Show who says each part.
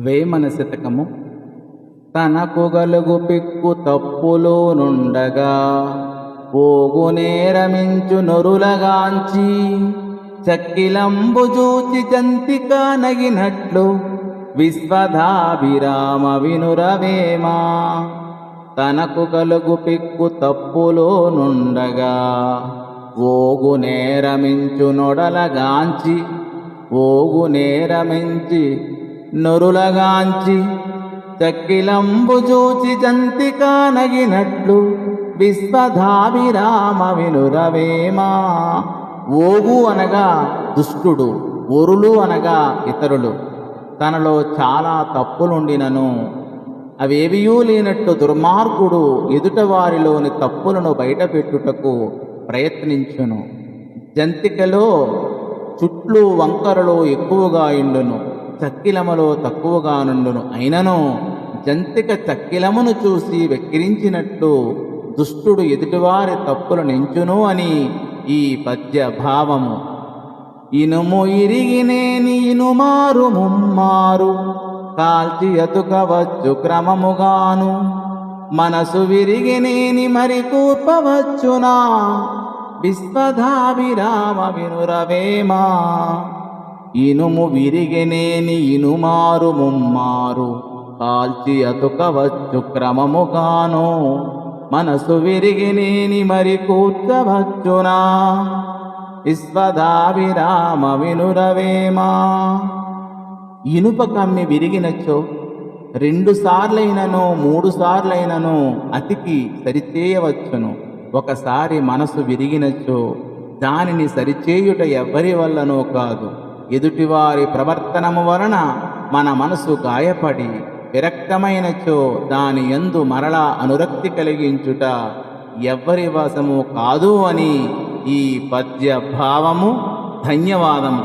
Speaker 1: వేమన శతకము. తనకు గలుగు పిక్కు తప్పులో నుండగా పోగు నేరమించు నొరులగాంచి చక్కిలంబు జూచి జంతిక నగినట్లు విశ్వధాభిరామ వినురవేమా. తనకు గలుగు పిక్కు తప్పులో నుండగా ఓగు నేరమించు నొడలగాంచి ఓగు నేరమించి నొరులగాంచి చక్కిలంబు జూచి జంతిక నగినట్లు విశ్వధాభిరామ వినురవేమా. ఓగు అనగా దుష్టుడు, ఒరులు అనగా ఇతరులు. తనలో చాలా తప్పులుండినను అవేవియూ లేనట్టు దుర్మార్గుడు ఎదుటవారిలోని తప్పులను బయటపెట్టుటకు ప్రయత్నించును. జంతికలో చుట్లు వంకరలో ఎక్కువగా ఇండును, చక్కిలములో తక్కువగా నుండును. అయినను జంతిక చక్కిలమును చూసి వెక్కిరించినట్లు దుష్టుడు ఎదుటివారి తప్పులు నెంచును అని ఈ పద్య భావము. ఇనుము ఇరిగినేని ఇనుమారు ముమ్మారు కాల్చి అతుకవచ్చు క్రమముగాను, మనసు విరిగినేని మరి కూర్పవచ్చునా విశ్వధాభిరామ వినురవేమా. ఇనుము విరిగినేని ఇనుమారు ముమ్మారు కాల్చి అతుకవచ్చు క్రమముగాను, మనసు విరిగినేని మరి కూర్చవచ్చునా విశ్వధాభిరామ వినురవేమా. ఇనుప కమ్మి విరిగినచో 2 సార్లైనను 3 సార్లైనను అతికి సరిచేయవచ్చును. ఒకసారి మనసు విరిగినచో దానిని సరిచేయుట ఎవ్వరి వల్లనో కాదు, ఎదుటివారి ప్రవర్తనము వలన మన మనసు గాయపడి విరక్తమైనచో దాని యందు మరలా అనురక్తి కలిగించుట ఎవ్వరి వశము కాదు అని ఈ పద్య భావము. ధన్యవాదము.